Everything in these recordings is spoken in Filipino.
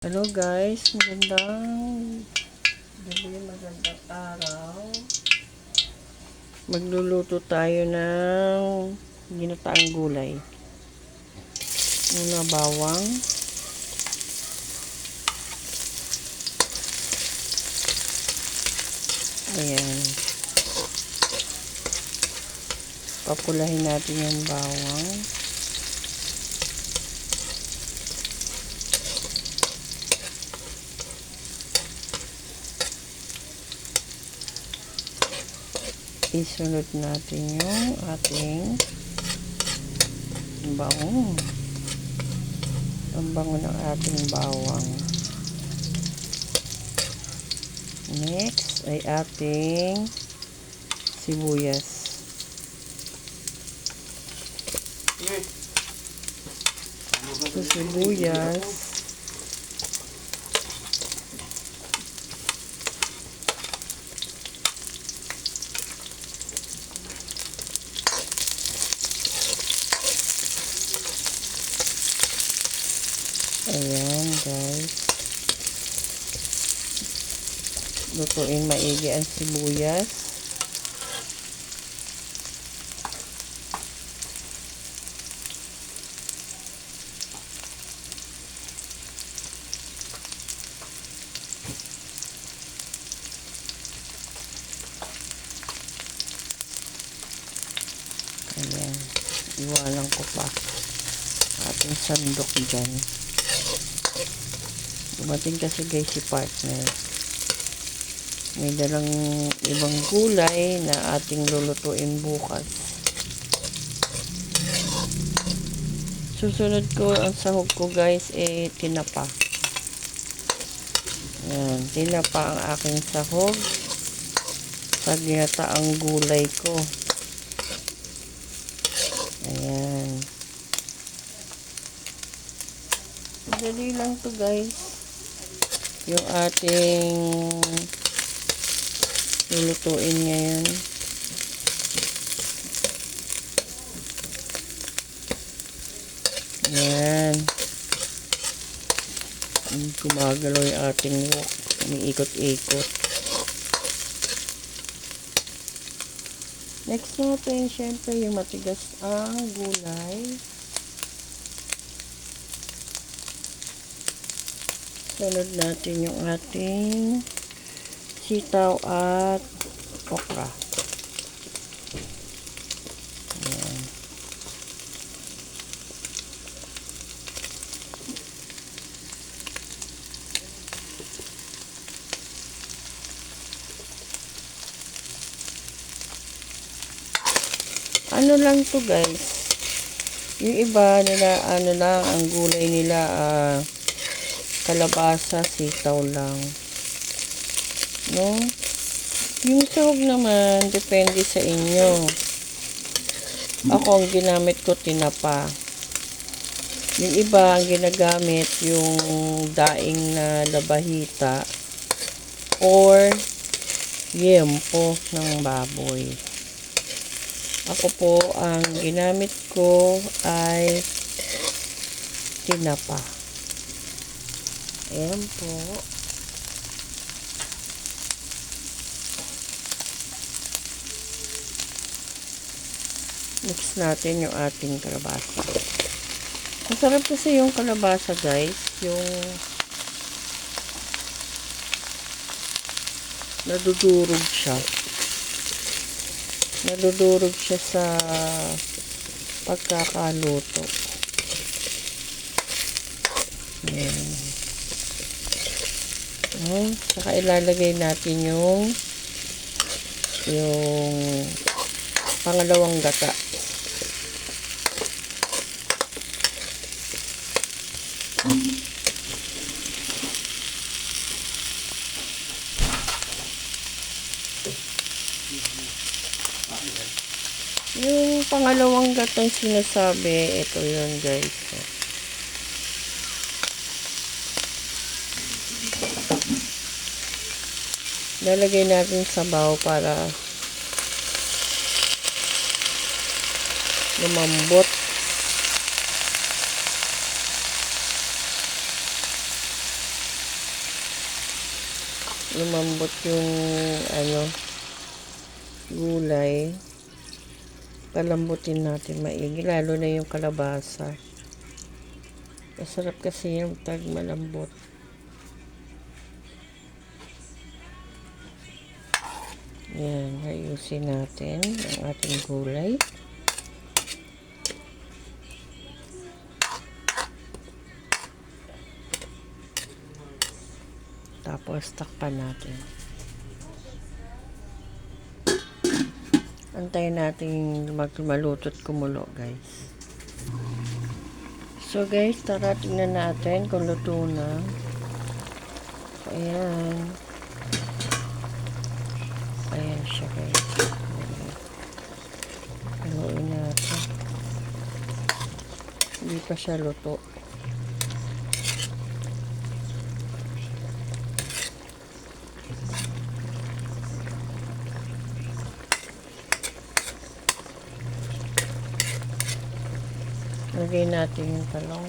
Hello guys, magandang gabi, magandang araw. Magluluto tayo ng ginataang gulay. Una bawang. Ayan. Papulahin natin yung bawang. Isunod natin yung ating bango. Ang bango ng ating bawang. Next ay ating sibuyas. So, sibuyas. Ayan guys. Lutuin maigi ang sibuyas. Ayan. Iwanan ko pa ating sandok dyan. Dumating kasi guys si partner. May dalang ibang gulay na ating lulutuin bukas. Susunod ko ang sahog ko guys tinapa. Ayan, tinapa ang aking sahog sa ginataang gulay ko. Ayan. Madali lang to guys. Yung ating lulutuin ngayon. Ayan. Gumagalaw yung ating wok. Umiikot-ikot. Next natin, syempre, yung matigas ang gulay. Sunod natin yung ating sitaw at okra. Ayan. Ano lang to guys. Yung iba nila, ano lang, ang gulay nila, kalabasa, sitaw lang. No? Yung sahog naman, depende sa inyo. Ako, ang ginamit ko, tinapa. Yung iba, ang ginagamit, yung daing na labahita or yempo ng baboy. Ako po, ang ginamit ko ay tinapa. Ayan po. Mix natin yung ating kalabasa. Masarap kasi yung kalabasa guys. Yung nadudurog siya. Nadudurog siya sa pagkakaluto. Ayan. Saka ilalagay natin yung pangalawang gata. Yung pangalawang gatang sinasabi, ito yun guys. Lalagay natin sabaw para lumambot. lumambot yung gulay, palambutin natin maigi, lalo na yung kalabasa. Masarap kasi yung tag malambot. Yan, ayusin natin ang ating gulay. Tapos takpan natin. Antayin natin maluto at kumulo, guys. So guys, tara tingnan natin kung luto na. So, ayan. Ayan siya, guys. Haluin natin. Hindi pa siya luto. Lagay natin yung talong.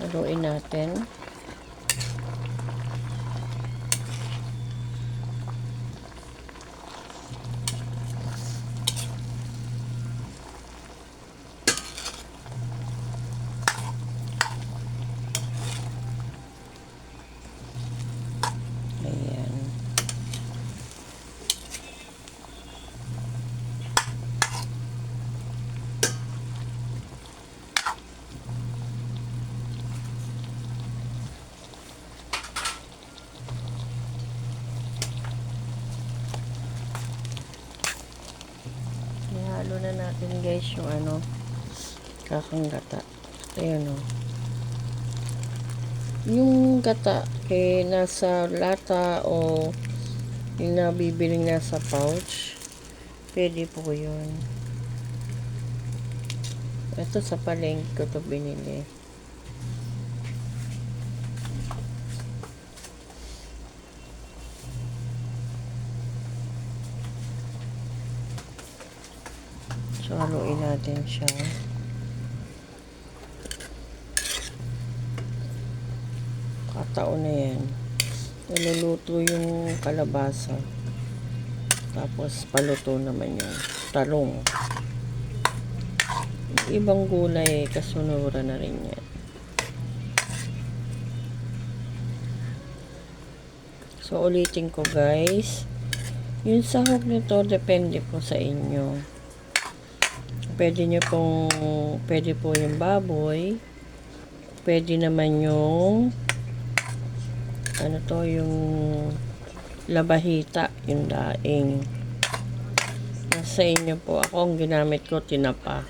Haluin natin. Ayan. Ihalo na natin, guys, yung kakanggata. Ayan, yung gata kay nasa lata o yung nabibiling nasa pouch, pwede po yun. Ito sa palengke ko to binili. So haluin natin siya. Kataon na yan. Niluluto yung kalabasa. Tapos paluto naman yung talong. Ibang gulay, kasunura na rin yan. So ulitin ko, guys. Yung sahog nito, depende po sa inyo. Pwede po yung baboy. Pwede naman yung yung labahita, yung daing. Nasa inyo po. Ako, ang ginamit ko, tinapa.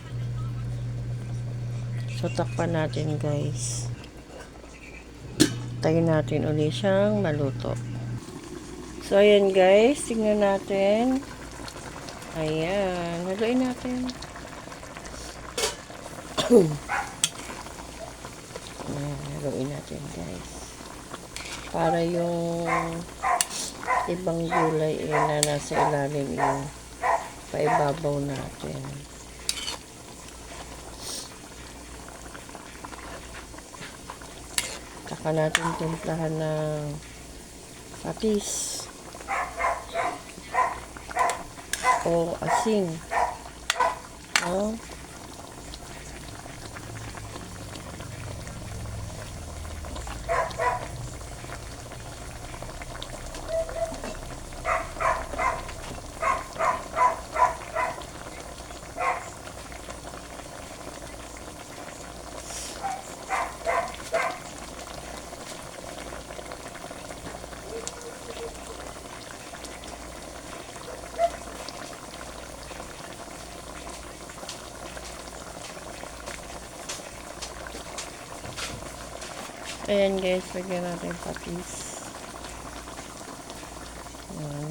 So, takpan natin, guys. Tayo natin ulit siyang maluto. So, ayan, guys. Tingnan natin. Ayan. Haluin natin. Ayan, haluin natin, guys. Para yung ibang gulay na nasa ilalim yung paibabaw natin. Saka natin timplahan ng patis o asin. Ayan, guys, lagyan natin patis. Ayan.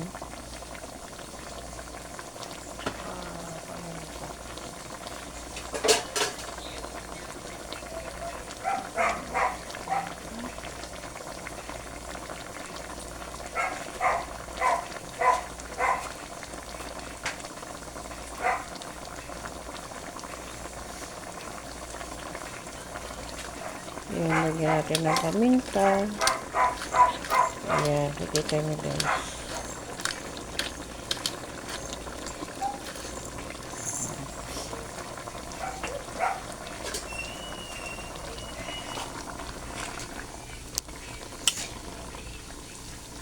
Ayan, lagyan natin ng paminta. Ayan, nakikita nyo guys.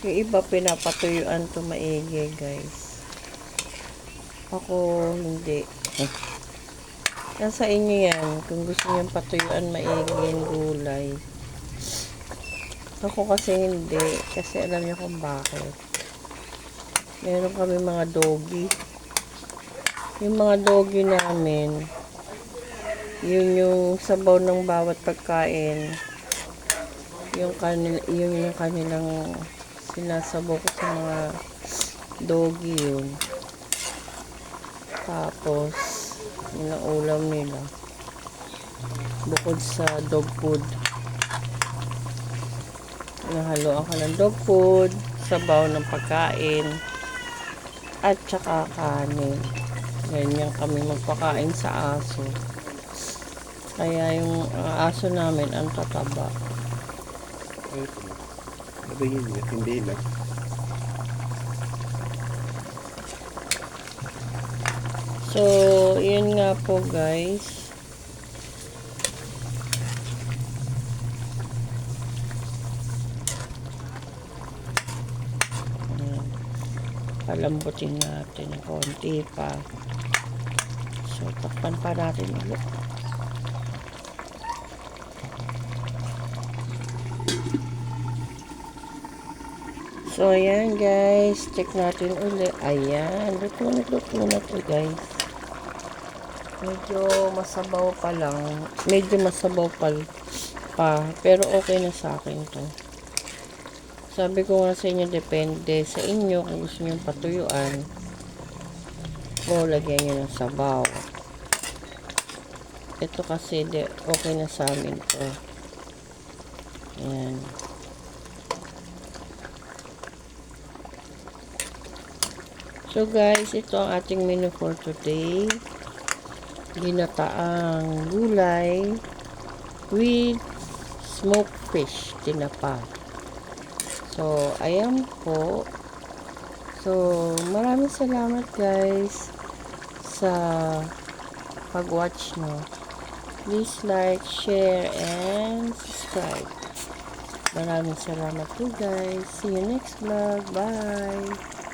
Yung iba pinapatuyuan to maigi guys. Ako hindi. Nasa inyo yan. Kung gusto nyo patuyuan maigi yung gulay. Ako kasi hindi. Kasi alam niyo kung bakit. Meron kami mga doggy. Yung mga doggy namin, yun yung sabaw ng bawat pagkain. Yun yung kanilang sinasabaw ko sa mga doggy yun. Tapos, yun ang ulam nila. Bukod sa dog food. Nahaluan ka ng dog food, sabaw ng pagkain, at saka kanin. Ganyan kami magpakain sa aso. Kaya yung aso namin ang tataba. Hindi lang. So, yun nga po guys. Palambutin natin ng konti pa. So, takpan pa natin ulit. So, ayan guys. Check natin ulit. Ayan. Luto na to guys. Medyo masabaw pa lang. Medyo masabaw pa. Pero okay na sa akin to. Sabi ko nga sa inyo, depende sa inyo kung gusto nyo patuyuan. O, lagyan nyo ng sabaw. Ito kasi, okay na sa amin to. Ayan. So guys, ito ang ating menu for today. Ginataang gulay with smoked fish, tinapa. So, ayan po. So, maraming salamat guys sa pag-watch no. Please like, share, and subscribe. Maraming salamat po guys. See you next vlog. Bye!